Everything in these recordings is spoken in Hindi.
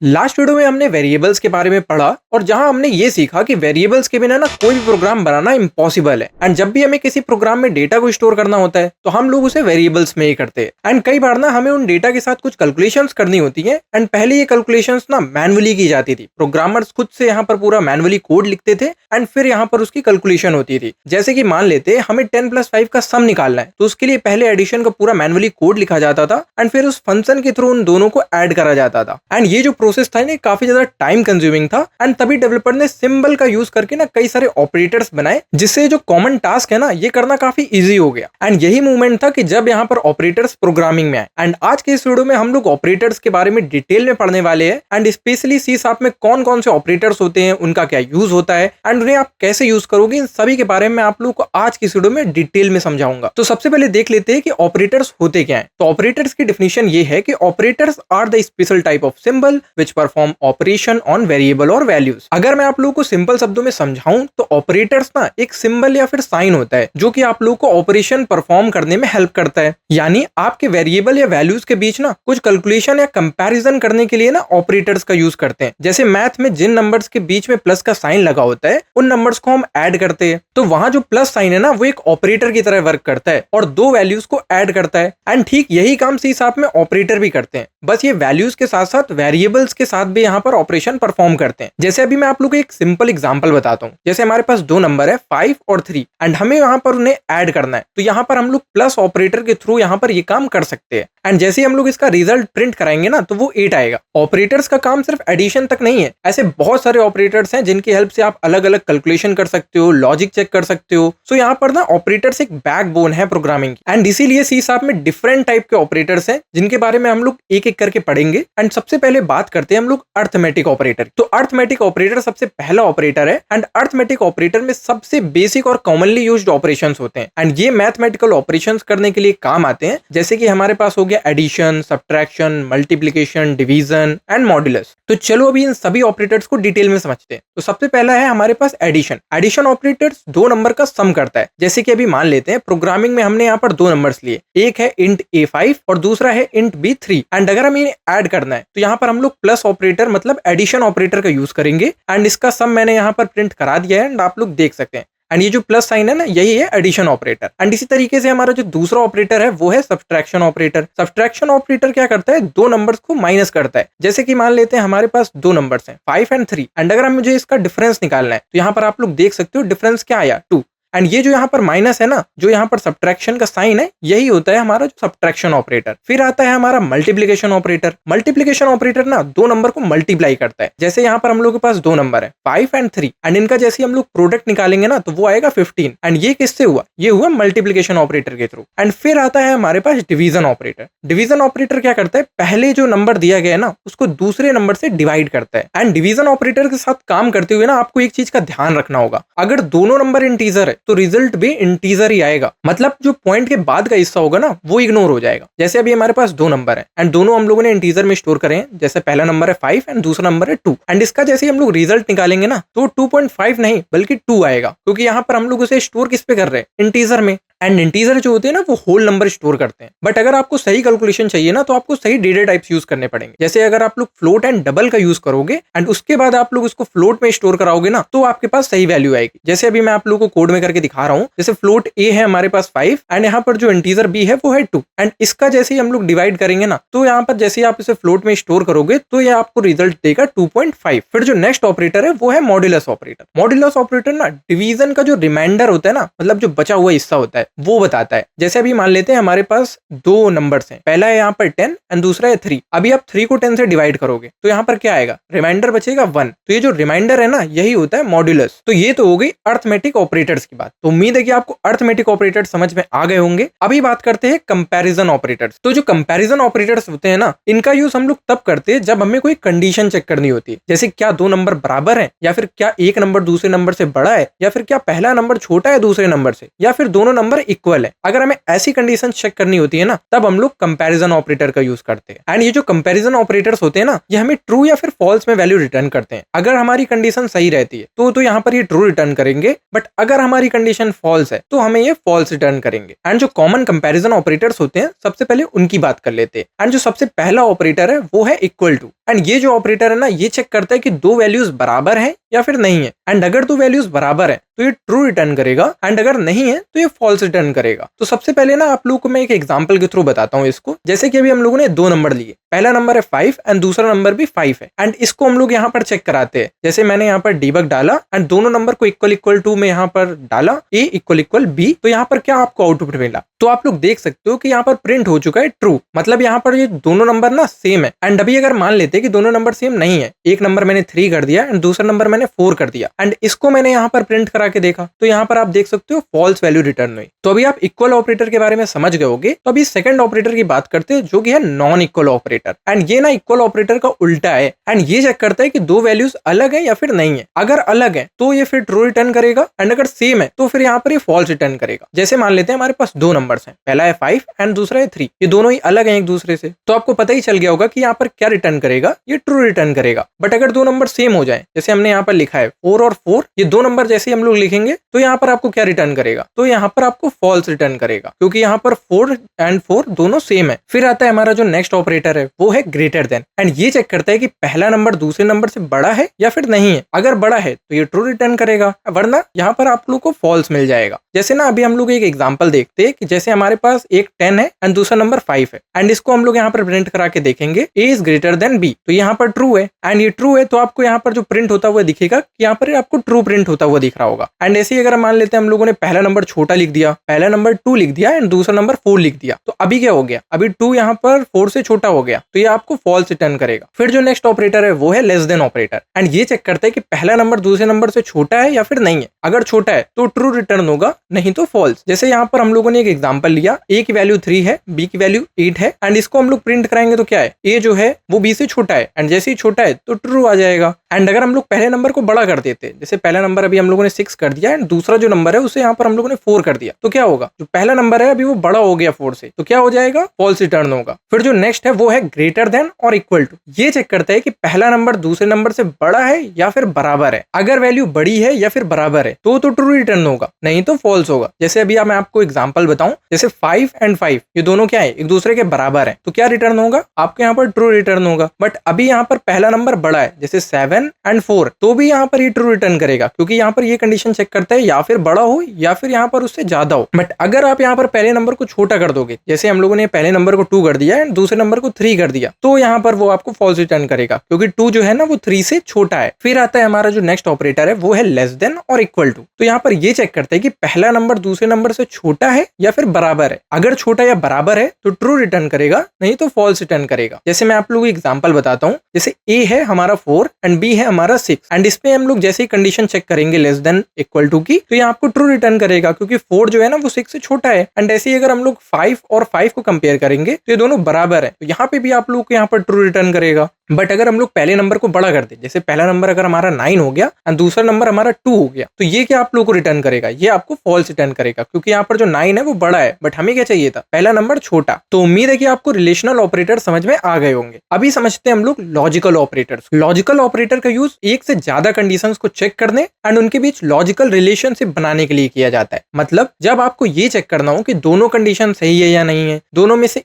लास्ट वीडियो में हमने वेरिएबल्स के बारे में पढ़ा और जहां हमने ये सीखा कि वेरिएबल्स के बिना ना कोई भी प्रोग्राम बनाना इम्पॉसिबल है। एंड जब भी हमें किसी प्रोग्राम में डेटा को स्टोर करना होता है तो हम लोग उसे वेरिएबल्स में ही करते हैं। एंड कई बार ना हमें उन डेटा के साथ कुछ कैलकुलेशंस करनी होती है। एंड पहले ये कैलकुलेशंस ना मैनुअली की जाती थी। प्रोग्रामर्स खुद से यहाँ पर पूरा मैनुअली कोड लिखते थे एंड फिर यहाँ पर उसकी कैलकुलेशन होती थी। जैसे कि मान लेते हमें 10+5 का सम निकालना है तो उसके लिए पहले एडिशन का पूरा मैनुअली कोड लिखा जाता था एंड फिर उस फंक्शन के थ्रू उन दोनों को ऐड करा जाता था। एंड ये जो प्रोसेस था ना काफी ज्यादा टाइम कंज्यूमिंग था। एंड तभी डेवलपर ने सिंबल का यूज करके ना कई सारे ऑपरेटर्स बनाए जिससे जो कॉमन टास्क है ना ये करना काफी इजी हो गया। एंड यही मूवमेंट था कि जब यहाँ पर ऑपरेटर्स प्रोग्रामिंग में आए। एंड आज के इस वीडियो में हम लोग ऑपरेटर्स के बारे में डिटेल में पढ़ने वाले हैं। एंड स्पेशली सी शार्प में कौन कौन से ऑपरेटर्स होते हैं, उनका क्या यूज होता है एंड उन्हें आप कैसे यूज करोगे, इन सभी के बारे में आप लोग को आज की इस वीडियो में डिटेल में समझाऊंगा। तो सबसे पहले देख लेते हैं कि ऑपरेटर्स होते क्या हैं। तो ऑपरेटर्स की डेफिनेशन ये है कि operators are the special type of symbol which perform operation on variable और वैल्यूज। अगर मैं आप लोगों को सिंपल शब्दों में समझाऊं तो ऑपरेटर्स ना एक सिंबल या फिर साइन होता है जो कि आप लोगों को ऑपरेशन परफॉर्म करने में हेल्प करता है। यानी आपके वेरिएबल या वैल्यूज के बीच ना कुछ कैलकुलेशन या कंपैरिजन करने के लिए ना ऑपरेटर्स का यूज करते हैं। जैसे मैथ में जिन नंबर्स के बीच में प्लस का साइन लगा होता है उन नंबर्स को हम ऐड करते हैं तो वहां जो प्लस साइन है ना वो एक ऑपरेटर की तरह वर्क करता है और दो वैल्यूज को ऐड करता है। एंड ठीक यही काम सी शार्प में ऑपरेटर भी करते हैं, बस ये वैल्यूज के साथ साथ वेरिएबल्स के साथ भी यहाँ पर ऑपरेशन परफॉर्म करते हैं। जैसे अभी मैं आप लोग को एक सिंपल एग्जांपल बताता हूँ। जैसे हमारे पास दो नंबर है 5 और 3 एंड हमें यहाँ पर उन्हें ऐड करना है तो यहाँ पर हम लोग प्लस ऑपरेटर के थ्रू यहाँ पर ये काम कर सकते हैं। एंड जैसे ही हम लोग इसका रिजल्ट प्रिंट कराएंगे ना तो वो 8 आएगा। ऑपरेटर्स का काम सिर्फ एडिशन तक नहीं है, ऐसे बहुत सारे ऑपरेटर्स हैं जिनकी हेल्प से आप अलग अलग कैलकुलेशन कर सकते हो, लॉजिक चेक कर सकते हो। सो यहाँ पर ना ऑपरेटर्स एक बैकबोन है प्रोग्रामिंग की। एंड इसीलिए सी शार्प में डिफरेंट टाइप के ऑपरेटर्स हैं जिनके बारे में हम लोग एक एक करके पढ़ेंगे। एंड सबसे पहले बात करते हैं हम लोग अर्थमेटिक ऑपरेटर। तो अर्थमेटिक ऑपरेटर सबसे पहला ऑपरेटर है। एंड अर्थमेटिक ऑपरेटर में सबसे बेसिक और कॉमनली यूज्ड ऑपरेशंस होते हैं एंड ये मैथमेटिकल ऑपरेशंस करने के लिए काम आते हैं। जैसे कि हमारे पास हो गया addition, subtraction, multiplication, division and modulus. तो चलो अभी इन सभी ऑपरेटर्स को डिटेल में समझते हैं। तो सबसे पहला है हमारे पास एडिशन। एडिशन ऑपरेटर्स दो नंबर का सम करता है। जैसे कि अभी मान लेते हैं प्रोग्रामिंग में हमने यहाँ पर दो नंबर्स लिए, एक है इंट A5 और दूसरा है इंट B3। एंड अगर हमें ऐड करना है तो यहाँ पर हम लोग प्लस ऑपरेटर मतलब एडिशन ऑपरेटर का यूज करेंगे। एंड इसका सम मैंने यहाँ पर प्रिंट करा दिया है एंड आप लोग देख सकते हैं। एंड ये जो प्लस साइन है ना यही है एडिशन ऑपरेटर। एंड इसी तरीके से हमारा जो दूसरा ऑपरेटर है वो है सब्ट्रैक्शन ऑपरेटर। सब्ट्रैक्शन ऑपरेटर क्या करता है, दो नंबर्स को माइनस करता है। जैसे कि मान लेते हैं हमारे पास दो नंबर्स हैं 5 एंड 3 एंड अगर मुझे इसका डिफरेंस निकालना है तो यहाँ पर आप लोग देख सकते हो डिफरेंस क्या आया 2। एंड ये जो यहाँ पर माइनस है ना, जो यहाँ पर सब्ट्रैक्शन का साइन है, यही होता है हमारा जो सब्ट्रैक्शन ऑपरेटर। फिर आता है हमारा मल्टीप्लिकेशन ऑपरेटर। मल्टीप्लिकेशन ऑपरेटर ना दो नंबर को मल्टीप्लाई करता है। जैसे यहाँ पर हम लोग के पास दो नंबर है 5 एंड 3 एंड इनका जैसे हम लोग प्रोडक्ट निकालेंगे ना तो वो आएगा 15। एंड ये किससे हुआ, ये हुआ मल्टीप्लिकेशन ऑपरेटर के थ्रू। एंड फिर आता है हमारे पास डिवीजन ऑपरेटर। डिवीजन ऑपरेटर क्या करता है, पहले जो नंबर दिया गया है ना उसको दूसरे नंबर से डिवाइड करता है। एंड डिवीजन ऑपरेटर के साथ काम करते हुए ना आपको एक चीज का ध्यान रखना होगा, अगर दोनों नंबर इंटीजर है तो रिजल्ट भी इंटीजर ही आएगा। मतलब जो पॉइंट के बाद का हिस्सा होगा ना वो इग्नोर हो जाएगा। जैसे अभी हमारे पास दो नंबर है एंड दोनों हम लोगों ने इंटीजर में स्टोर करे हैं। जैसे पहला नंबर है 5 एंड दूसरा नंबर है 2 एंड इसका जैसे हम लोग रिजल्ट निकालेंगे ना तो 2.5 नहीं बल्कि 2 आएगा, क्योंकि यहाँ पर हम लोग उसे स्टोर किस पे कर रहे हैं, इंटीजर में। एंड इंटीजर जो होते हैं ना वो होल नंबर स्टोर करते हैं। बट अगर आपको सही कैलकुलेशन चाहिए ना तो आपको सही डेटा टाइप्स यूज करने पड़ेंगे। जैसे अगर आप लोग फ्लोट एंड डबल का यूज करोगे एंड उसके बाद आप लोग उसको फ्लोट में स्टोर कराओगे ना तो आपके पास सही वैल्यू आएगी। जैसे अभी मैं आप लोगों को कोड में करके दिखा रहा हूँ। जैसे फ्लोट A है हमारे पास 5 एंड यहाँ पर जो इंटीजर B है वो है 2 एंड इसका जैसे ही हम लोग डिवाइड करेंगे ना तो यहाँ पर जैसे आप इसे फ्लोट में स्टोर करोगे तो ये आपको रिजल्ट देगा 2.5। फिर जो नेक्स्ट ऑपरेटर है वो है मॉड्यूलस ऑपरेटर। मॉड्यूलस ऑपरेटर ना डिवीजन का जो रिमाइंडर होता है ना, मतलब जो बचा हुआ हिस्सा होता है वो बताता है। जैसे अभी मान लेते हैं हमारे पास दो नंबर्स हैं, पहला है यहाँ पर 10 एंड दूसरा है 3। अभी आप 3 को 10 से डिवाइड करोगे तो यहाँ पर क्या आएगा, रिमाइंडर बचेगा 1। तो ये जो रिमाइंडर है ना यही होता है मॉड्यूलस। तो ये तो हो गई अर्थमेटिक ऑपरेटर्स की बात। तो उम्मीद है कि आपको अर्थमेटिक ऑपरेटर समझ में आ गए होंगे। अभी बात करते हैं कंपैरिजन ऑपरेटर्स। तो जो कंपैरिजन ऑपरेटर्स होते हैं ना इनका यूज हम लोग तब करते हैं जब हमें कोई कंडीशन चेक करनी होती है। जैसे क्या दो नंबर बराबर हैं, या फिर क्या एक नंबर दूसरे नंबर से बड़ा है, या फिर क्या पहला नंबर छोटा है दूसरे नंबर से, या फिर दोनों नंबर इक्वल है। अगर हमें ऐसी कंडीशन चेक करनी होती है ना, तब हम लोग कंपैरिजन ऑपरेटर का यूज करते हैं। एंड ये जो कंपैरिजन ऑपरेटर्स होते हैं ना, ये हमें ट्रू या फिर फॉल्स में वैल्यू रिटर्न करते हैं। अगर हमारी कंडीशन सही रहती है तो यहाँ पर ये ट्रू रिटर्न करेंगे, बट अगर हमारी कंडीशन फॉल्स है तो हमें ये फॉल्स रिटर्न करेंगे। एंड जो कॉमन कंपैरिजन ऑपरेटर्स होते हैं, सबसे पहले उनकी बात कर लेते हैं। एंड जो सबसे पहला ऑपरेटर है वो है इक्वल टू। एंड ये जो ऑपरेटर है ना, ये चेक करता है कि दो वैल्यूज बराबर है या फिर नहीं है। एंड अगर दो वैल्यूज बराबर है तो ये ट्रू रिटर्न करेगा, एंड अगर नहीं है तो ये फॉल्स रिटर्न करेगा। तो सबसे पहले ना आप लोगों को मैं एक एग्जांपल के थ्रू बताता हूँ इसको। जैसे कि अभी हम लोगों ने दो नंबर लिए, पहला नंबर है 5 एंड दूसरा नंबर भी 5 है। एंड इसको हम लोग यहाँ पर चेक कराते हैं। जैसे मैंने यहाँ पर डीबग डाला एंड दोनों नंबर को इक्वल इक्वल टू में यहाँ पर डाला, ए इक्वल इक्वल बी, तो यहाँ पर क्या आपको आउटपुट मिला? तो आप लोग देख सकते हो कि यहाँ पर प्रिंट हो चुका है ट्रू। मतलब यहाँ पर ये दोनों नंबर ना सेम है। एंड अभी अगर मान लेते हैं कि दोनों नंबर सेम नहीं है, एक नंबर मैंने 3 कर दिया एंड दूसरा नंबर मैंने 4 कर दिया, एंड इसको मैंने यहाँ पर प्रिंट करा के देखा, तो यहाँ पर आप देख सकते हो फॉल्स वैल्यू रिटर्न हुई। तो अभी आप इक्वल ऑपरेटर के बारे में समझ गए होगे। तो अभी सेकंड ऑपरेटर की बात करते हैं, जो कि है नॉन इक्वल ऑपरेटर। एंड ये ना इक्वल ऑपरेटर का उल्टा है। एंड ये चेक करता है कि दो वैल्यूज अलग है या फिर नहीं है। अगर अलग है तो ये फिर ट्रू रिटर्न करेगा, एंड अगर सेम है तो फिर यहाँ पर ये फॉल्स रिटर्न करेगा। जैसे मान लेते हैं हमारे पास दो नंबर्स हैं, पहला है 5 एंड दूसरा है 3। ये दोनों ही अलग हैं एक दूसरे से, तो आपको पता ही चल गया होगा कि यहाँ पर क्या रिटर्न करेगा, ये ट्रू रिटर्न करेगा। बट अगर दो नंबर सेम हो जाए, जैसे हमने यहाँ पर लिखा है 4 और 4, ये दो नंबर जैसे हम लोग लिखेंगे तो यहाँ पर आपको क्या रिटर्न करेगा? तो यहाँ पर आपको फॉल्स रिटर्न करेगा, क्योंकि यहाँ पर 4 एंड 4 दोनों सेम है। फिर आता है हमारा जो नेक्स्ट ऑपरेटर है, वो है ग्रेटर देन। एंड ये चेक करता है कि पहला नंबर दूसरे नंबर से बड़ा है या फिर नहीं है। अगर बड़ा है तो ये ट्रू रिटर्न करेगा, वरना यहाँ पर आप लोग को फॉल्स मिल जाएगा। जैसे ना अभी हम लोग एक एग्जांपल देखते हैं कि जैसे हमारे पास एक 10 है एंड दूसरा नंबर 5 है, एंड इसको हम लोग यहाँ पर प्रिंट करा के देखेंगे, ए इज ग्रेटर देन बी। तो यहाँ पर ट्रू है, एंड ये ट्रू है, तो आपको यहाँ पर जो प्रिंट होता हुआ दिखेगा, यहाँ पर आपको ट्रू प्रिंट होता हुआ दिख रहा होगा। एंड ऐसे ही अगर मान लेते हैं हम लोगों ने पहला नंबर छोटा लिख दिया, पहला नंबर 2 लिख दिया एंड दूसरा नंबर 4 लिख दिया, तो अभी क्या हो गया? अभी 2 यहाँ पर 4 से छोटा हो गया, तो ये आपको फॉल्स रिटर्न करेगा। फिर जो नेक्स्ट ऑपरेटर है वो है लेस देन ऑपरेटर। एंड ये चेक करता है कि पहला नंबर दूसरे नंबर से छोटा है या फिर नहीं है। अगर छोटा है तो ट्रू रिटर्न होगा, नहीं तो फॉल्स। जैसे यहाँ पर हम लोगों ने एक एग्जांपल लिया, ए की वैल्यू 3 है, बी की वैल्यू 8 है, एंड इसको हम लोग प्रिंट कराएंगे तो क्या है? ए जो है वो बी से छोटा है, एंड जैसे ही छोटा है तो ट्रू आ जाएगा। एंड अगर हम लोग पहले नंबर को बड़ा कर देते, जैसे पहला नंबर अभी हम लोगों ने 6 कर दिया एंड दूसरा जो नंबर है उसे यहाँ पर हम लोगों ने 4 कर दिया, तो क्या होगा? जो पहला नंबर है अभी वो बड़ा हो गया 4 से, तो क्या हो जाएगा? फॉल्स रिटर्न होगा। फिर जो नेक्स्ट है वो है ग्रेटर देन और इक्वल टू। ये चेक करता है कि पहला नंबर दूसरे नंबर से बड़ा है या फिर बराबर है। अगर वैल्यू बड़ी है या फिर बराबर है तो ट्रू रिटर्न होगा, नहीं तो फॉल्स होगा। जैसे अभी मैं आपको एग्जांपल बताऊं, जैसे 5 एंड 5 ये दोनों क्या है? एक दूसरे के बराबर है, तो क्या रिटर्न होगा? आपके यहाँ पर ट्रू रिटर्न होगा। बट अभी यहाँ पर पहला नंबर बड़ा है, जैसे 7 एंड 4, तो भी यहाँ पर ये ट्रू रिटर्न करेगा, क्योंकि यहाँ पर ये कंडीशन चेक करता है या फिर बड़ा हो या फिर यहाँ पर उससे ज्यादा हो। बट अगर आप यहाँ पर पहले नंबर को छोटा कर दोगे, जैसे हम लोगों ने पहले नंबर को 2 कर दिया एंड दूसरे नंबर को 3 कर दिया, तो यहाँ पर वो आपको फॉल्स रिटर्न करेगा, क्योंकि 2 जो है ना वो 3 से छोटा है। फिर आता है हमारा जो नेक्स्ट ऑपरेटर है वो है लेस देन और इक्वल टू। तो यहाँ पर ये चेक करते हैं कि पहला नंबर दूसरे नंबर से छोटा है या फिर बराबर है। अगर छोटा या बराबर है तो ट्रू रिटर्न करेगा, नहीं तो फॉल्स रिटर्न करेगा। जैसे मैं आप लोगों को एग्जांपल बताता हूँ, जैसे ए है हमारा 4 एंड बी है हमारा 6, एंड इसमें हम लोग जैसे ही कंडीशन चेक करेंगे लेस देन इक्वल टू की, तो ये आपको ट्रू रिटर्न करेगा, क्योंकि 4 जो है ना वो 6 से छोटा है। एंड ऐसे ही अगर हम लोग 5 और 5 को कंपेयर करेंगे तो ये दोनों बराबर है, तो यहाँ पे भी आप लोग को यहाँ पर ट्रू रिटर्न करेगा। बट अगर हम लोग पहले नंबर को बड़ा कर दे, जैसे पहला नंबर अगर हमारा 9 हो गया एंड दूसरा नंबर हमारा 2 हो गया, तो ये क्या आप लोग को रिटर्न करेगा? ये आपको फॉल्स रिटर्न करेगा, क्योंकि यहाँ पर जो 9 है वो बड़ा है, बट हमें क्या चाहिए था? पहला नंबर छोटा। तो उम्मीद है कि आपको रिलेशनल ऑपरेटर समझ में आ गए होंगे। अभी समझते हैं हम लोग लॉजिकल ऑपरेटर्स। लॉजिकल ऑपरेटर का यूज एक से ज्यादा कंडीशंस को चेक करने एंड उनके बीच लॉजिकल रिलेशनशिप बनाने के लिए किया जाता है। मतलब जब आपको ये चेक करना हो कि दोनों कंडीशन सही है या नहीं है, दोनों में से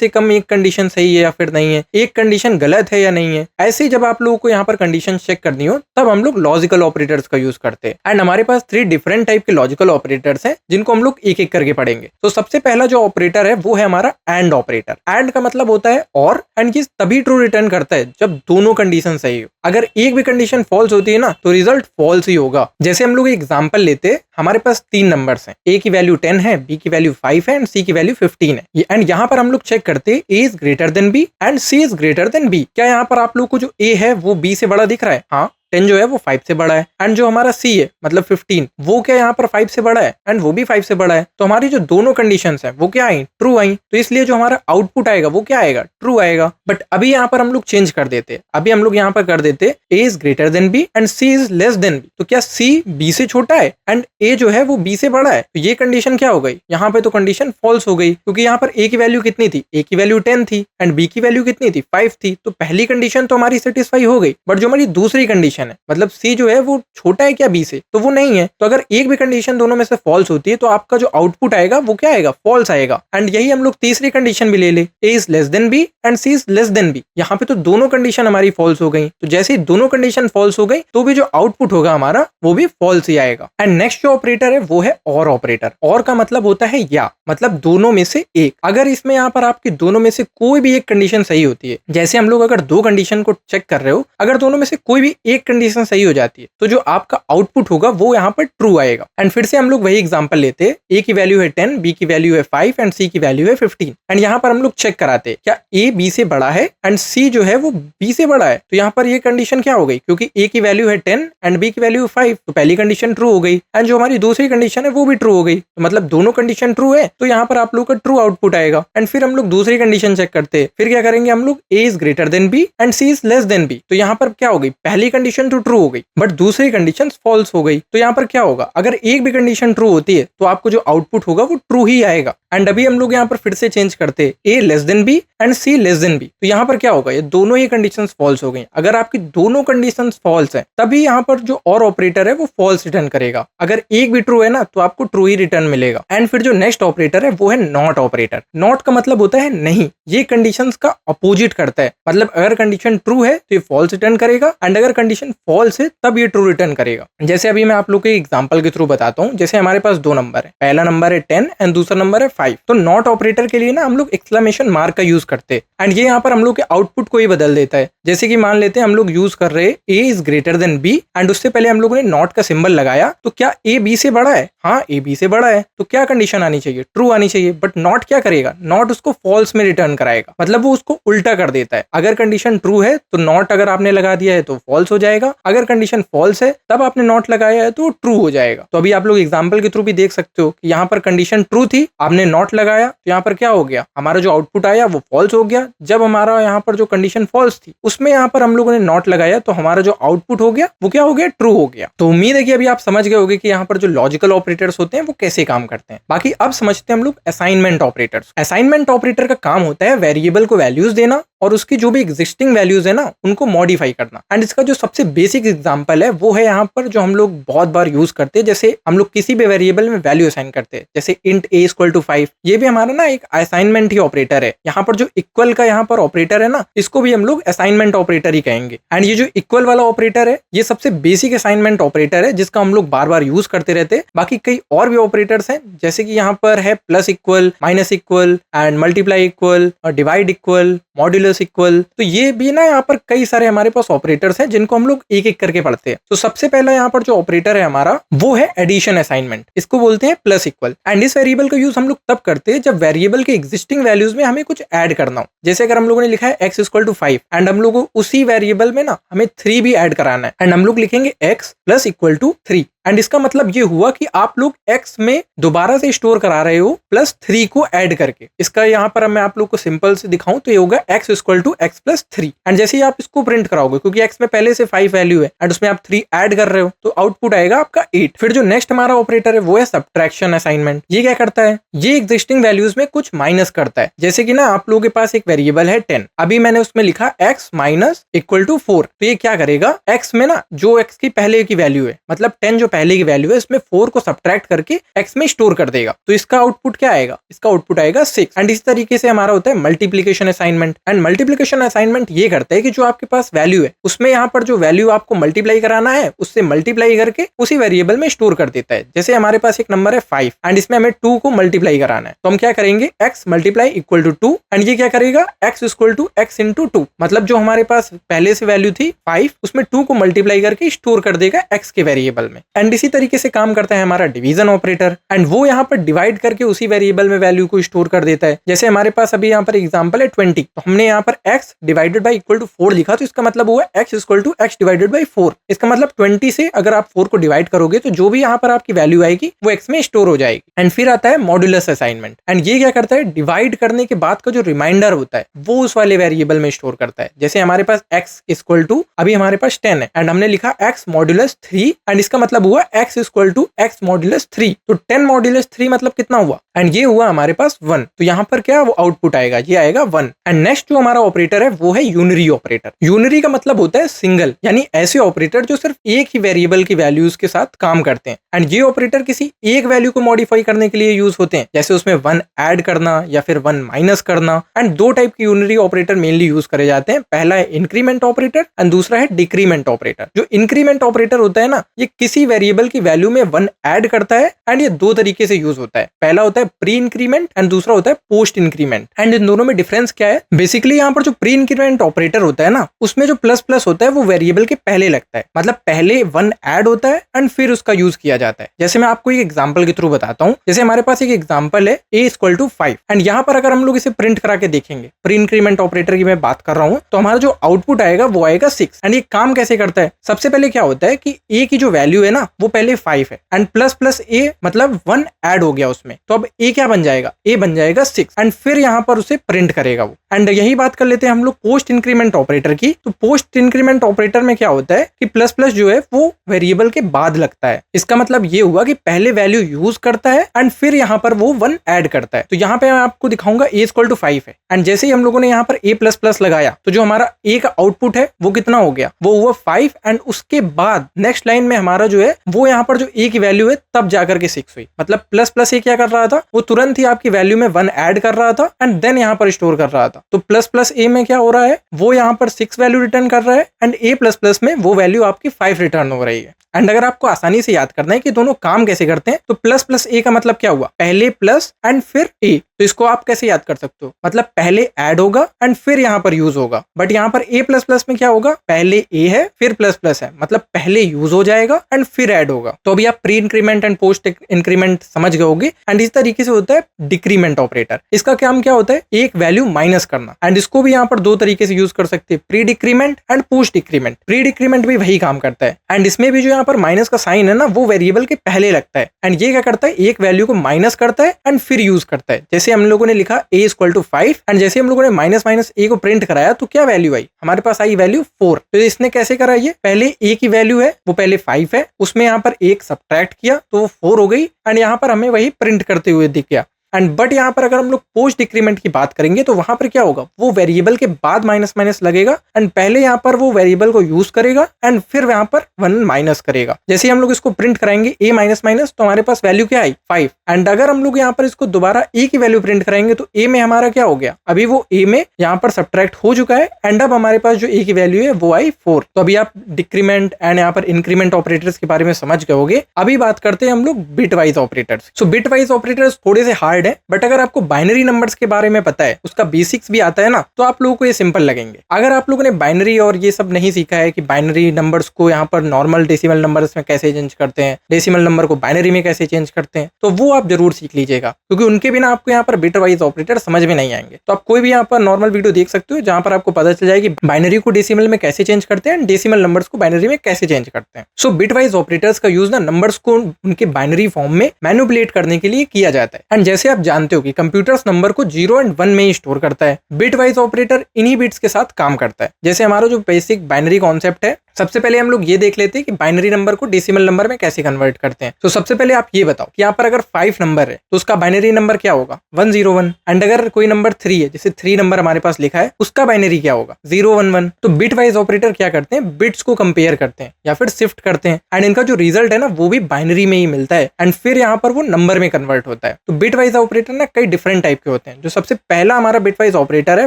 कम एक कंडीशन सही है या फिर नहीं है, एक कंडीशन गलत है या नहीं है, ऐसे जब आप लोगों को यहाँ पर कंडीशन चेक करनी हो तब हम लोग लॉजिकल ऑपरेटर्स का यूज करते हैं। एंड हमारे पास 3 डिफरेंट टाइप के लॉजिकल ऑपरेटर्स हैं, जिनको हम लोग एक एक करके पढ़ेंगे। तो सबसे पहला जो ऑपरेटर है वो है हमारा एंड ऑपरेटर। एंड का मतलब होता है और, एंड ये तभी ट्रू रिटर्न करता है जब दोनों कंडीशन सही हो। अगर एक भी कंडीशन फॉल्स होती है ना तो रिजल्ट फॉल्स ही होगा। जैसे हम लोग एग्जांपल लेते हैं, हमारे पास 3 नंबर्स हैं, ए की वैल्यू 10 है, बी की वैल्यू 5 है एंड सी की वैल्यू 15 है। एंड यहाँ पर हम लोग चेक करते हैं A is greater than B and C is greater than B. क्या यहाँ पर आप लोग को जो ए है वो बी से बड़ा दिख रहा है? हाँ, 10 जो है वो 5 से बड़ा है, एंड जो हमारा C है मतलब 15 वो क्या यहाँ पर 5 से बड़ा है एंड वो भी 5 से बड़ा है। तो हमारी जो दोनों कंडीशंस है वो क्या आई, ट्रू आई। तो इसलिए जो हमारा आउटपुट आएगा वो क्या आएगा, ट्रू आएगा। बट अभी यहाँ पर हम लोग चेंज कर देते, अभी हम लोग यहाँ पर कर देते A is greater then B and C is less than B। तो क्या C B से छोटा है एंड A जो है वो B से बड़ा है, तो ये कंडीशन क्या हो गई, यहाँ पे तो कंडीशन फॉल्स हो गई, क्योंकि यहाँ पर A की वैल्यू कितनी थी, A की वैल्यू 10 थी एंड B की वैल्यू कितनी थी, 5 थी। तो पहली कंडीशन तो हमारी सेटिस्फाई हो गई, बट जो हमारी दूसरी कंडीशन है मतलब C जो है वो छोटा है क्या B से, तो वो नहीं है। तो अगर एक भी कंडीशन दोनों में से फॉल्स होती है तो आपका जो आउटपुट आएगा वो क्या आएगा, फॉल्स आएगा। एंड यही हम लोग तीसरी कंडीशन भी ले ले, A is less than B and C is less than B। यहाँ पे तो दोनों कंडीशन हमारी फॉल्स हो गई, तो जैसे ही दोनों कंडीशन फॉल्स हो गई तो भी जो आउटपुट होगा हमारा वो भी फॉल्स ही आएगा। एंड नेक्स्ट जो ऑपरेटर है वो है और ऑपरेटर। और का मतलब होता है या, मतलब दोनों में से एक। अगर इसमें यहाँ पर आपकी दोनों में से कोई भी एक कंडीशन सही होती है, जैसे हम लोग अगर दो कंडीशन को चेक कर रहे हो, अगर दोनों में से कोई भी एक कंडीशन सही हो जाती है तो जो आपका आउटपुट होगा वो यहाँ पर ट्रू आएगा। एंड फिर से हम लोग वही एग्जांपल लेते हैं, A की वैल्यू है 10, B की वैल्यू है 5 एंड C की वैल्यू है 15। एंड यहाँ पर हम लोग चेक कराते हैं क्या A B से बड़ा है एंड C जो है वो B से बड़ा है। तो यहाँ पर ये कंडीशन क्या हो गई, क्योंकि A की वैल्यू है 10 एंड B की वैल्यू 5, तो पहली कंडीशन ट्रू हो गई एंड जो हमारी दूसरी कंडीशन है वो भी ट्रू हो गई। तो मतलब दोनों कंडीशन ट्रू है, तो यहाँ पर आप लोग का ट्रू आउटपुट आएगा। एंड फिर हम लोग दूसरी कंडीशन चेक करते हैं, फिर क्या करेंगे हम लोग, A is greater then B and C is less than B। तो यहाँ पर क्या हो गई, पहली कंडीशन तो ट्रू हो गई बट दूसरी कंडीशन फॉल्स हो गई। तो यहाँ पर क्या होगा, अगर एक भी कंडीशन ट्रू होती है तो आपको जो आउटपुट होगा वो ट्रू ही आएगा। एंड अभी हम लोग यहाँ पर फिर से चेंज करते हैं, A less than B and C less than B। तो यहाँ पर क्या होगा, ये दोनों ही कंडीशंस फॉल्स हो गई। अगर आपकी दोनों कंडीशंस फॉल्स है तभी यहाँ पर जो और ऑपरेटर है वो फॉल्स रिटर्न करेगा। अगर एक भी ट्रू है ना तो आपको ट्रू ही रिटर्न मिलेगा। एंड फिर जो नेक्स्ट ऑपरेटर है वो है नॉट ऑपरेटर। नॉट का मतलब होता है नहीं, ये कंडीशंस का अपोजिट करता है। मतलब अगर कंडीशन ट्रू है तो ये फॉल्स रिटर्न करेगा एंड अगर कंडीशन फॉल्स है तब ये ट्रू रिटर्न करेगा। जैसे अभी मैं आप लोग को एग्जांपल के थ्रू बताता हूँ। जैसे हमारे पास दो नंबर है, पहला नंबर है 10 एंड दूसरा नंबर है 5। तो नॉट ऑपरेटर के लिए ना हम लोग एक्सक्लेमेशन मार्क का यूज करते हैं एंड ये यहाँ पर हम लोग के आउटपुट को ही बदल देता है। जैसे कि मान लेते हैं हम लोग यूज कर रहे हैं A is greater then B and उससे पहले हम लोगों ने नॉट का सिंबल लगाया, तो क्या A B से बड़ा है, हाँ A B से बड़ा है। तो क्या कंडीशन आनी चाहिए, ट्रू आनी चाहिए। बट नॉट क्या करेगा, नॉट उसको फॉल्स में रिटर्न कराएगा, मतलब वो उसको उल्टा कर देता है। अगर कंडीशन ट्रू है तो नॉट अगर आपने लगा दिया है तो फॉल्स हो जाएगा, अगर कंडीशन फॉल्स है तब आपने नॉट लगाया है तो ट्रू हो जाएगा। तो अभी आप लोग एग्जाम्पल के थ्रू भी देख सकते हो कि यहाँ पर कंडीशन ट्रू थी, आपने नॉट लगाया तो यहाँ पर क्या हो गया, हमारा जो आउटपुट आया वो फॉल्स हो गया। जब हमारा यहाँ पर जो कंडीशन फॉल्स थी उसमें यहाँ पर हम लोगों ने नॉट लगाया तो हमारा जो आउटपुट हो गया वो क्या हो गया, ट्रू हो गया। तो उम्मीद है कि अभी आप समझ गए होंगे कि यहाँ पर जो लॉजिकल ऑपरेटर्स होते हैं वो कैसे काम करते हैं। बाकी अब समझते हैं हम लोग असाइनमेंट ऑपरेटर्स। असाइनमेंट ऑपरेटर का काम होता है वेरिएबल को वैल्यूज देना और उसकी जो भी एग्जिस्टिंग वैल्यूज है ना उनको मॉडिफाई करना। एंड इसका जो सबसे बेसिक एग्जांपल है वो है यहाँ पर जो हम लोग बहुत बार यूज करते हैं। जैसे हम लोग किसी भी वेरिएबल में वैल्यू असाइन करते हैं, जैसे इंट a इक्वल टू 5, ये भी हमारा ना एक असाइनमेंट ही ऑपरेटर है। यहाँ पर जो इक्वल का यहाँ पर ऑपरेटर है ना, इसको भी हम लोग असाइनमेंट ऑपरेटर ही कहेंगे। एंड ये जो इक्वल वाला ऑपरेटर है ये सबसे बेसिक असाइनमेंट ऑपरेटर है जिसका हम लोग बार बार यूज करते रहते हैं। बाकी कई और भी ऑपरेटर्स हैं, जैसे कि यहाँ पर है plus equal, minus equal and multiply equal और डिवाइड इक्वल, मॉड्यूलस इक्वल। तो ये भी ना यहाँ पर कई सारे हमारे पास ऑपरेटर्स हैं जिनको हम लोग एक एक करके पढ़ते हैं। तो सबसे पहला यहाँ पर जो ऑपरेटर है हमारा वो है एडिशन असाइनमेंट, इसको बोलते हैं प्लस इक्वल। एंड इस वेरिएबल का यूज हम लोग तब करते हैं जब वेरिएबल के एग्जिस्टिंग वैल्यूज में हमें कुछ ऐड करना हो। जैसे अगर हम लोगों ने लिखा है x इक्वल टू 5 एंड हम लोग उसी वेरिएबल में ना हमें 3 भी ऐड कराना है एंड हम लोग लिखेंगे x plus equal to 3। And इसका मतलब ये हुआ कि आप लोग x में दोबारा से स्टोर करा रहे हो प्लस 3 को ऐड करके। इसका यहाँ पर मैं आप लोग को सिंपल से दिखाऊं तो ये होगा x equal to x plus 3। And जैसे ही आप इसको प्रिंट कराओगे, क्योंकि x में पहले से 5 वैल्यू है एंड उसमें आप 3 ऐड कर रहे हो, तो आउटपुट आएगा आपका 8। फिर जो नेक्स्ट हमारा ऑपरेटर है वो है सब्ट्रैक्शन असाइनमेंट। ये क्या करता है, ये एग्जिस्टिंग वैल्यूज में कुछ माइनस करता है। जैसे कि ना आप लोगों के पास एक वेरिएबल है 10, अभी मैंने उसमें लिखा x माइनस इक्वल टू 4। तो ये क्या करेगा, x में ना जो x की पहले की वैल्यू है, मतलब 10 जो पहले की वैल्यू है, 4 को सब्ट्रैक्ट करके x में स्टोर कर देगा। तो इसका आउटपुट क्या आएगा, इसका आउटपुट आएगा 6। एंड इस तरीके से हमारा होता है multiplication assignment. And multiplication assignment ये करता है कि जो आपके पास वैल्यू है उसमें यहाँ पर जो वैल्यू आपको मल्टीप्लाई कराना है उससे मल्टीप्लाई करके उसी वेरिएबल में स्टोर कर देता है। जैसे हमारे पास एक नंबर है 5 एंड इसमें हमें 2 को मल्टीप्लाई कराना है, तो हम क्या करेंगे, x multiply equal to 2 and ये क्या करेगा, x equal to x into 2। मतलब जो हमारे पास पहले से वैल्यू थी 5 उसमें 2 को मल्टीप्लाई करके स्टोर कर देगा x के वेरिएबल में। एंड इसी तरीके से काम करता है हमारा डिवीजन ऑपरेटर। एंड वो यहाँ पर डिवाइड करके उसी वेरिएबल में वैल्यू को स्टोर कर देता है। जैसे हमारे पास अभी यहाँ पर एग्जांपल है 20, तो हमने यहाँ पर x divided by equal to 4 लिखा, तो इसका मतलब हुआ x equal to x divided by 4। इसका मतलब 20 से अगर आप 4 को डिवाइड करोगे तो जो भी यहाँ पर आपकी वैल्यू आएगी वो x में स्टोर हो जाएगी। एंड फिर आता है मॉड्यूलस असाइनमेंट, एंड ये क्या करता है, डिवाइड करने के बाद का जो रिमाइंडर होता है वो उस वाले वेरिएबल में स्टोर करता है। जैसे हमारे पास x इक्वल टू अभी हमारे पास 10 है एंड हमने लिखा x मॉड्यूलस 3, एंड इसका मतलब हुआ x equal to x modulus 3। तो 10 मॉड्यूलस 3 मतलब कितना हुआ, एंड ये हुआ हमारे पास 1। तो यहाँ पर क्या वो आउटपुट आएगा, ये आएगा 1। एंड नेक्स्ट जो हमारा ऑपरेटर है वो है यूनरी ऑपरेटर। यूनरी का मतलब होता है सिंगल, यानी ऐसे ऑपरेटर जो सिर्फ एक ही वेरिएबल की वैल्यूज के साथ काम करते हैं। एंड ये ऑपरेटर किसी एक वैल्यू को मॉडिफाई करने के लिए यूज होते हैं, जैसे उसमें 1 ऐड करना या फिर 1 माइनस करना। एंड दो टाइप के यूनरी ऑपरेटर मेनली यूज करे जाते हैं, पहला है इंक्रीमेंट ऑपरेटर एंड दूसरा है डिक्रीमेंट ऑपरेटर। जो इंक्रीमेंट ऑपरेटर होता है ना, ये किसी वेरिएबल की वैल्यू में 1 ऐड करता है, एंड ये दो तरीके से यूज होता है। पहला होता है प्री इंक्रीमेंट एंड दूसरा होता है पोस्ट इंक्रीमेंट। एंड इन दोनों में डिफरेंस क्या है, बेसिकली यहाँ पर जो प्री इंक्रीमेंट ऑपरेटर होता है ना, उसमें जो प्लस प्लस होता है वो वेरिएबल के पहले लगता है, मतलब पहले 1 ऐड होता है एंड फिर उसका यूज किया जाता है। जैसे मैं आपको एक एग्जांपल के थ्रू बताता हूँ। जैसे हमारे पास एक एग्जांपल है a इक्वल टू 5, एंड यहाँ पर अगर हम लोग इसे प्रिंट करा के देखेंगे, प्री इंक्रीमेंट ऑपरेटर की मैं बात कर रहा हूँ, तो हमारा जो आउटपुट आएगा वो आएगा 6। एंड ये काम कैसे करता है, सबसे पहले क्या होता है कि a की जो वैल्यू है ना वो पहले 5 है, एंड प्लस प्लस a मतलब 1 ऐड हो गया उसमें, तो अब a क्या बन जाएगा, a बन जाएगा 6, एंड फिर यहाँ पर उसे प्रिंट करेगा वो। एंड यही बात कर लेते हैं हम लोग पोस्ट इंक्रीमेंट ऑपरेटर की। तो पोस्ट इंक्रीमेंट ऑपरेटर में क्या होता है कि प्लस प्लस जो है वो वेरिएबल के बाद लगता है। इसका मतलब ये हुआ कि पहले वैल्यू यूज करता है एंड फिर यहाँ पर वो 1 ऐड करता है। तो यहाँ पे मैं आपको दिखाऊंगा a इक्वल टू 5 है, एंड जैसे ही हम लोगों ने यहाँ पर a प्लस प्लस लगाया तो जो हमारा a का आउटपुट है वो कितना हो गया, वो हुआ 5। एंड उसके बाद नेक्स्ट लाइन में हमारा जो है वो यहाँ पर जो a की वैल्यू है तब जाकर के 6 हुई। मतलब प्लस प्लस a क्या कर रहा था, वो तुरंत ही आपकी वैल्यू में 1 ऐड कर रहा था एंड देन यहाँ पर स्टोर कर रहा था। तो प्लस प्लस a में क्या हो रहा है, वो यहाँ पर 6 वैल्यू रिटर्न कर रहा है, एंड a प्लस प्लस में वो वैल्यू आपकी 5 रिटर्न हो रही है। एंड अगर आपको आसानी से याद करना है कि दोनों काम कैसे करते हैं, तो प्लस प्लस a का मतलब क्या हुआ, पहले प्लस एंड फिर a। तो इसको आप कैसे याद कर सकते हो, मतलब पहले ऐड होगा एंड फिर यहाँ पर यूज होगा। बट यहाँ पर a प्लस प्लस में क्या होगा, पहले a है फिर प्लस प्लस है, मतलब पहले यूज हो जाएगा एंड फिर ऐड होगा। तो अभी आप pre increment and post increment समझ गए होगे। एंड इस तरीके से होता है डिक्रीमेंट ऑपरेटर। इसका काम क्या होता है, एक वैल्यू माइनस करना। एंड इसको भी यहाँ पर दो तरीके से यूज कर सकते हैं, pre decrement and post decrement. Pre decrement भी वही काम करता है, एंड इसमें भी जो यहाँ पर माइनस का साइन है ना वो वेरिएबल के पहले लगता है, एंड ये क्या करता है, एक वैल्यू को माइनस करता है एंड फिर यूज करता है। जैसे हम लोगों ने लिखा a इक्वल टू 5, एंड जैसे हम लोगों ने माइनस माइनस a को प्रिंट कराया तो क्या वैल्यू आई, हमारे पास आई वैल्यू 4। तो इसने कैसे करा, ये पहले a की वैल्यू है वो पहले 5 है, उसमें यहाँ पर एक सब्ट्रैक्ट किया तो वो 4 हो गई, एंड यहाँ पर हमें वही प्रिंट करते हुए दिख गया। एंड बट यहाँ पर अगर हम लोग पोस्ट डिक्रीमेंट की बात करेंगे तो वहां पर क्या होगा, वो वेरिएबल के बाद माइनस माइनस लगेगा एंड पहले यहाँ पर वो वेरिएबल को यूज करेगा एंड फिर यहाँ पर 1 माइनस करेगा। जैसे हम लोग इसको प्रिंट कराएंगे a माइनस माइनस, तो हमारे पास वैल्यू क्या आई 5। एंड अगर हम लोग यहाँ पर इसको दोबारा a की वैल्यू प्रिंट कराएंगे तो a में हमारा क्या हो गया, अभी वो a में यहाँ पर सब्ट्रैक्ट हो चुका है, एंड अब हमारे पास जो a की वैल्यू है वो आई 4। तो अभी आप डिक्रीमेंट एंड यहाँ पर इंक्रीमेंट ऑपरेटर्स के बारे में समझ गए होगे। अभी बात करते हैं हम लोग बिट वाइज ऑपरेटर्स। सो बिट वाइज ऑपरेटर्स थोड़े से हार्ड है, बट अगर आपको बाइनरी नंबर्स के बारे में पता है, उसका बेसिक्स भी आता है ना, तो आप लोगों को ये सिंपल लगेंगे। अगर आप लोगों ने बाइनरी और ये सब नहीं सीखा है कि बाइनरी नंबर्स को यहाँ पर नॉर्मल डेसिमल नंबर्स में कैसे चेंज करते हैं, डेसिमल नंबर को बाइनरी में कैसे चेंज करते हैं, तो वो आप जरूर सीख लीजिएगा, क्योंकि उनके बिना आपको यहाँ पर बिट वाइज ऑपरेटर समझ में नहीं आएंगे। तो आप कोई भी यहाँ पर नॉर्मल वीडियो देख सकते हो जहाँ पर आपको पता चल जाएगी बाइनरी को डेसिमल में कैसे चेंज करते हैं, डेसिमल नंबर्स को बाइनरी में कैसे चेंज करते हैं। सो बिट वाइज ऑपरेटर्स का यूज ना नंबर्स को उनके बाइनरी फॉर्म में मैनिपुलेट करने के लिए किया जाता है। एंड जैसे आप जानते हो कि कंप्यूटर्स नंबर को 0 एंड 1 में ही स्टोर करता है, बिट वाइज ऑपरेटर इन्हीं बिट्स के साथ काम करता है। जैसे हमारा जो बेसिक बाइनरी कॉन्सेप्ट है, सबसे पहले हम लोग ये देख लेते हैं कि बाइनरी नंबर को डेसिमल नंबर में कैसे कन्वर्ट करते हैं। तो सबसे पहले आप ये बताओ कि यहाँ पर अगर 5 नंबर है तो उसका बाइनरी नंबर क्या होगा, 101। एंड अगर कोई नंबर 3 है, जैसे 3 नंबर हमारे पास लिखा है, उसका बाइनरी क्या होगा, 011। तो बिट वाइज ऑपरेटर क्या करते हैं, बिट्स को कंपेयर करते हैं या फिर शिफ्ट करते हैं, एंड इनका जो रिजल्ट है ना वो भी बाइनरी में ही मिलता है, एंड फिर यहाँ पर वो नंबर में कन्वर्ट होता है। तो बिट वाइज ऑपरेटर ना कई डिफरेंट टाइप के होते हैं। जो सबसे पहला हमारा बिट वाइज ऑपरेटर है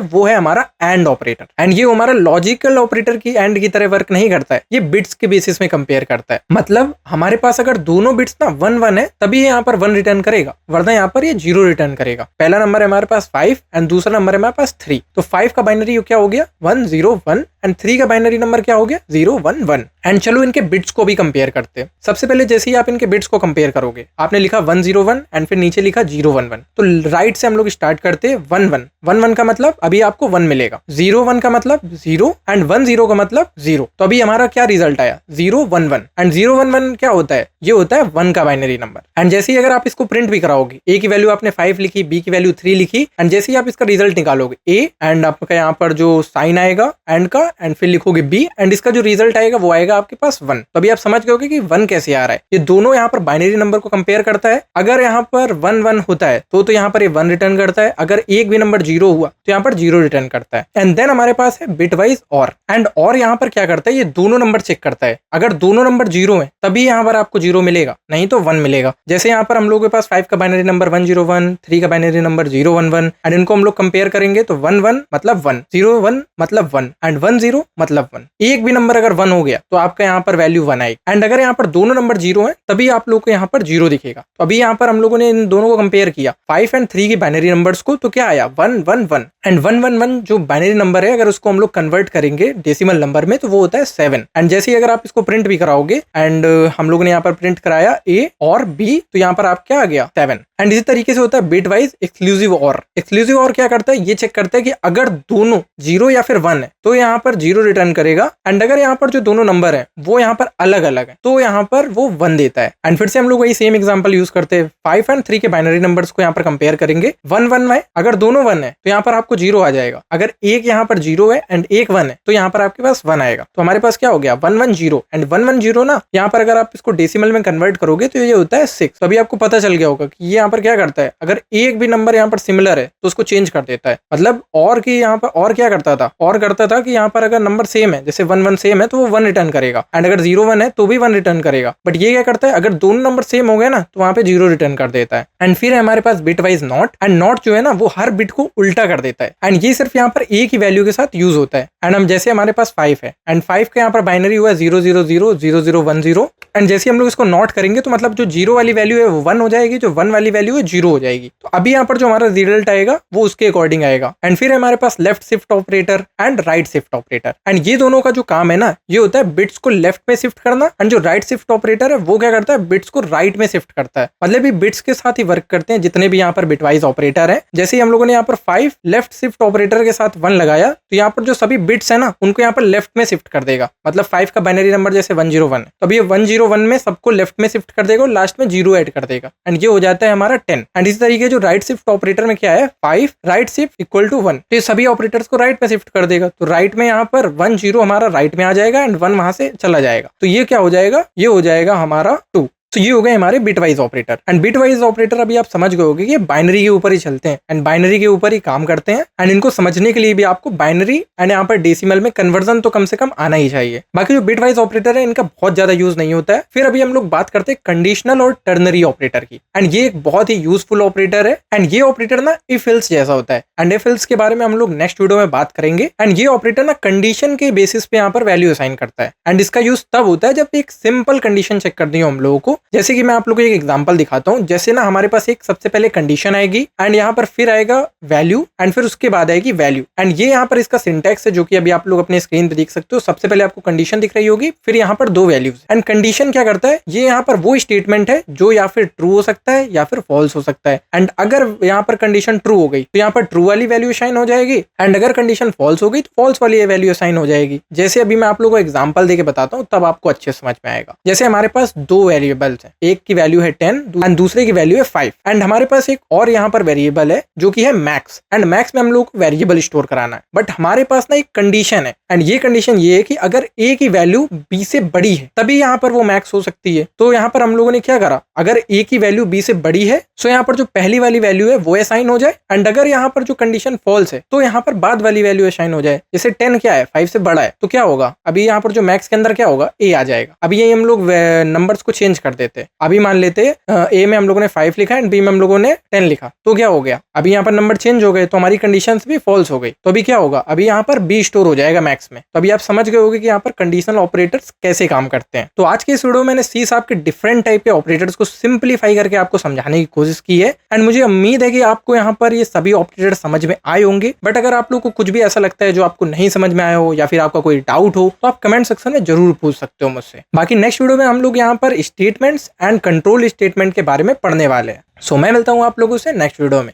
वो है हमारा एंड ऑपरेटर, एंड ये हमारा लॉजिकल ऑपरेटर की एंड की तरह वर्क नहीं करता है, ये बिट्स के बेसिस में कंपेयर करता है। मतलब हमारे पास अगर दोनों बिट्स ना 1 1 है तभी यहाँ पर 1 रिटर्न करेगा, वरना यहाँ पर ये 0 रिटर्न करेगा। पहला नंबर है हमारे पास 5 एंड दूसरा नंबर है हमारे पास 3। तो 5 का बाइनरी क्या हो गया 1 0 1 एंड 3 का बाइनरी नंबर क्या हो गया 0 1 1। एंड चलो इनके बिट्स को भी कंपेयर करते हैं। सबसे पहले जैसे ही आप इनके बिट्स को कंपेयर करोगे, आपने लिखा 1 0 1 एंड फिर नीचे लिखा 0 1 1, तो राइट से हम लोग स्टार्ट करते हैं 1 1 1 1 का मतलब अभी आपको 1 मिलेगा, 0 1 का मतलब 0 एंड 1 0 का मतलब 0। तो अभी हमारा क्या रिजल्ट आया 0 1 1 एंड 0 1 1 क्या होता है, ये होता है 1 का बाइनरी नंबर। एंड जैसे ही अगर आप इसको प्रिंट भी कराओगे, ए की वैल्यू आपने 5 लिखी, बी की वैल्यू 3 लिखी, एंड जैसे ही आप इसका रिजल्ट निकालोगे ए एंड आपका यहाँ पर जो साइन आएगा एंड का एंड फिर लिखोगे बी एंड इसका जो रिजल्ट आएगा वो आएगा आपके पास 1। तो अभी आप समझ गए होगे कि 1 कैसे आ रहा है। ये दोनों यहाँ पर बाइनरी नंबर को कंपेयर करता है। अगर यहाँ पर 1 1 होता है तो यहाँ पर ये 1 रिटर्न करता है, अगर एक भी नंबर 0 हुआ तो यहाँ पर 0 रिटर्न करता है। एंड देन हमारे पास है बिट वाइज और, एंड और यहाँ पर क्या करता है, ये दोनों नंबर चेक करता है। अगर दोनों नंबर 0 है तभी यहाँ पर आपको 0 मिलेगा, नहीं तो 1 मिलेगा। जैसे यहाँ पर हम लोगों के पास 5 का बाइनरी नंबर 1 0 1, 3 का बाइनरी नंबर 0 1 1 एंड इनको हम लोग कंपेयर करेंगे तो 1 1 मतलब 1, 0 1 मतलब 1 एंड 1 0 मतलब 1। एक भी नंबर अगर 1 हो गया तो आपका यहाँ पर वैल्यू 1 आएगी। एंड अगर यहाँ पर दोनों नंबर 0 है तभी आप लोग को यहाँ पर 0 दिखेगा। तो अभी यहाँ पर हम लोगों ने इन दोनों को कंपेयर किया 5 एंड 3 की बाइनरी नंबर्स को, तो क्या आया 1 1 1 एंड 1 1 1 जो बाइनरी नंबर है अगर उसको हम लोग कन्वर्ट करेंगे डेसिमल नंबर में तो वो होता है 7। एंड जैसे ही अगर आप इसको प्रिंट भी कराओगे एंड हम लोगों ने यहाँ पर प्रिंट कराया ए और बी, तो यहाँ पर आप क्या आ गया 7। एंड इसी तरीके से होता है बिट वाइज एक्सक्लूसिव और। एक्सक्लूसिव और क्या करता है, ये चेक करता है कि अगर दोनों 0 या फिर 1 है तो यहाँ पर 0 रिटर्न करेगा, एंड अगर यहाँ पर जो दोनों नंबर है वो यहाँ पर अलग अलग है तो यहाँ पर वो 1 देता है। एंड फिर से हम लोग वही सेम एग्जांपल यूज करते हैं, 5 एंड 3 के बाइनरी नंबर्स को यहाँ पर कंपेयर करेंगे। 1 1 है, अगर दोनों 1 है तो यहाँ पर आपको 0 आ जाएगा, अगर एक यहाँ पर 0 है एंड एक 1 है तो यहाँ पर आपके पास 1 आएगा। तो हमारे पास क्या हो गया 1 1 0 एंड 1 1 0 ना, यहाँ पर अगर आप इसको डेसिमल में कन्वर्ट करोगे तो ये होता है 6। तो अभी आपको पता चल गया होगा कि ये यहाँ पर क्या करता है, अगर एक भी नंबर यहाँ पर सिमिलर है तो उसको चेंज कर देता है। मतलब और की यहाँ पर और क्या करता था, और करता था कि यहाँ पर अगर नंबर सेम है, जैसे 1 1 सेम है तो वो 1 रिटर्न करेगा, एंड अगर 0 1 है तो भी 1 रिटर्न करेगा। बट ये क्या करता है, अगर दोनों नंबर सेम हो गए ना तो वहाँ पे 0 रिटर्न कर देता है। एंड फिर है हमारे पास bitwise not, and not जो है ना वो हर बिट को उल्टा कर देता है, एंड ये सिर्फ यहाँ पर एक ही वैल्यू के साथ यूज होता है। एंड हम जैसे हमारे पास 5 है एंड 5 का यहाँ पर बाइनरी हुआ 0 0 0 0 0 1 0, एंड जैसे हम लोग इसको नॉट करेंगे तो मतलब जो 0 वाली वैल्यू है वो 1 हो जाएगी, जो 1 वाली वैल्यू है 0 हो जाएगी। तो अभी यहाँ पर जो हमारा रिजल्ट आएगा वो उसके अकॉर्डिंग आएगा। एंड फिर हमारे पास left shift operator and right shift operator, and ये दोनों का जो काम है ना ये होता है बिट्स को लेफ्ट में शिफ्ट करना, एंड जो राइट शिफ्ट ऑपरेटर है वो क्या करता है बिट्स को राइट में शिफ्ट करता है। मतलब ये बिट्स के साथ ही वर्क करते हैं जितने भी यहाँ पर बिटवाइज ऑपरेटर है। जैसे ही हम लोगों ने यहाँ पर 5 लेफ्ट शिफ्ट ऑपरेटर के साथ 1 लगाया तो यहाँ पर जो सभी बिट्स है ना उनको यहाँ पर लेफ्ट में शिफ्ट कर देगा। मतलब 5 का बाइनरी नंबर जैसे 1 0 1 है तो अभी ये 1 0 1 में सबको लेफ्ट में शिफ्ट कर देगा और लास्ट में 0 ऐड कर देगा, एंड ये हो जाता है हमारा 10। एंड इसी तरीके जो राइट शिफ्ट ऑपरेटर में क्या है 5 राइट शिफ्ट इक्वल टू 1, तो ये सभी ऑपरेटर्स को राइट में शिफ्ट कर देगा। तो राइट में यहाँ पर 1 0 हमारा राइट में आ जाएगा एंड 1 वहां से चला जाएगा, तो ये क्या हो जाएगा, ये हो जाएगा हमारा 2। तो ये हो गए हमारे bitwise operator. And bitwise operator अभी आप समझ गए होंगे कि बाइनरी के ऊपर ही चलते हैं एंड बाइनरी के ऊपर ही काम करते हैं, एंड इनको समझने के लिए भी आपको बाइनरी एंड यहाँ पर डेसिमल में कन्वर्जन तो कम से कम आना ही चाहिए। बाकी जो बिटवाइज ऑपरेटर है इनका बहुत ज्यादा यूज नहीं होता है। फिर अभी हम लोग बात करते हैं कंडीशनल और टर्नरी ऑपरेटर की, एंड ये एक बहुत ही यूजफुल ऑपरेटर है, एंड ये ऑपरेटर ना इफ एल्स जैसा होता है, एंड इफ एल्स के बारे में हम लोग नेक्स्ट वीडियो में बात करेंगे। एंड ये ऑपरेटर ना कंडीशन के बेसिस पे यहाँ पर वैल्यू असाइन करता है, एंड इसका यूज तब होता है जब एक सिंपल कंडीशन चेक करनी हो हम लोगों को। जैसे कि मैं आप लोगों को एक एग्जांपल दिखाता हूँ। जैसे ना हमारे पास एक सबसे पहले कंडीशन आएगी एंड यहाँ पर फिर आएगा वैल्यू एंड फिर उसके बाद आएगी वैल्यू, एंड ये यहाँ पर इसका सिंटैक्स है जो कि अभी आप लोग अपने स्क्रीन पे देख सकते हो। सबसे पहले आपको कंडीशन दिख रही होगी, फिर यहाँ पर 2 वैल्यूज, एंड कंडीशन क्या करता है, ये यहाँ पर वो स्टेटमेंट है जो या फिर ट्रू हो सकता है या फिर फॉल्स हो सकता है। एंड अगर यहाँ पर कंडीशन ट्रू हो गई तो यहाँ पर ट्रू वाली वैल्यू असाइन हो जाएगी, एंड अगर कंडीशन फॉल्स हो गई तो फॉल्स वाली वैल्यू असाइन हो जाएगी। जैसे अभी मैं आप लोगों को एग्जांपल देके बताता हूँ तब आपको अच्छे समझ में आएगा। जैसे हमारे पास 2 वेरिएबल्स हैं, एक की वैल्यू है 10 एंड दूसरे की वैल्यू है 5, एंड हमारे पास एक और यहाँ पर वेरिएबल है जो कि है मैक्स, एंड मैक्स में हम लोग को वेरिएबल स्टोर कराना है। बट हमारे पास ना एक कंडीशन है, एंड ये कंडीशन ये है कि अगर ए की वैल्यू बी से बड़ी है तभी यहाँ पर वो मैक्स हो सकती है। तो यहाँ पर हम लोगों ने क्या करा, अगर ए की वैल्यू बी से बड़ी है सो यहाँ पर जो पहली वाली वैल्यू है वो असाइन हो जाए, एंड अगर यहाँ पर जो कंडीशन फॉल्स है तो यहाँ पर बाद वाली वैल्यू असाइन हो जाए। जैसे 10 क्या है 5 से बड़ा है तो क्या होगा, अभी यहाँ पर जो मैक्स के अंदर क्या होगा ए आ जाएगा। अभी ये हम लोग नंबर्स को चेंज कर देते। अभी मान लेते ए में हम लोगों ने 5 लिखा एंड बी में हम लोगों ने 10 लिखा, तो क्या हो गया, अभी यहाँ पर नंबर चेंज हो गए तो हमारी कंडीशंस भी फॉल्स हो गई। तो अभी क्या होगा, अभी यहाँ पर बी स्टोर हो जाएगा मैक्स में। तो अभी आप समझ गए होगे कि यहाँ पर कंडीशनल ऑपरेटर्स कैसे काम करते हैं। तो आज के इस वीडियो में मैंने सी शार्प के डिफरेंट टाइप के ऑपरेटर्स को सिंप्लीफाई करके आपको समझाने की कोशिश की है एंड मुझे उम्मीद है कि आपको यहाँ पर ये सभी ऑपरेटर समझ में आए होंगे। बट अगर आप लोग को कुछ भी ऐसा लगता है जो आपको नहीं समझ में आया हो या फिर आपका कोई डाउट हो तो आप कमेंट सेक्शन में जरूर पूछ सकते हो मुझसे। बाकी नेक्स्ट वीडियो में हम लोग यहाँ पर स्टेटमेंट्स एंड कंट्रोल स्टेटमेंट के बारे में पढ़ने वाले हैं। सो मैं मिलता हूँ आप लोगों से नेक्स्ट वीडियो में।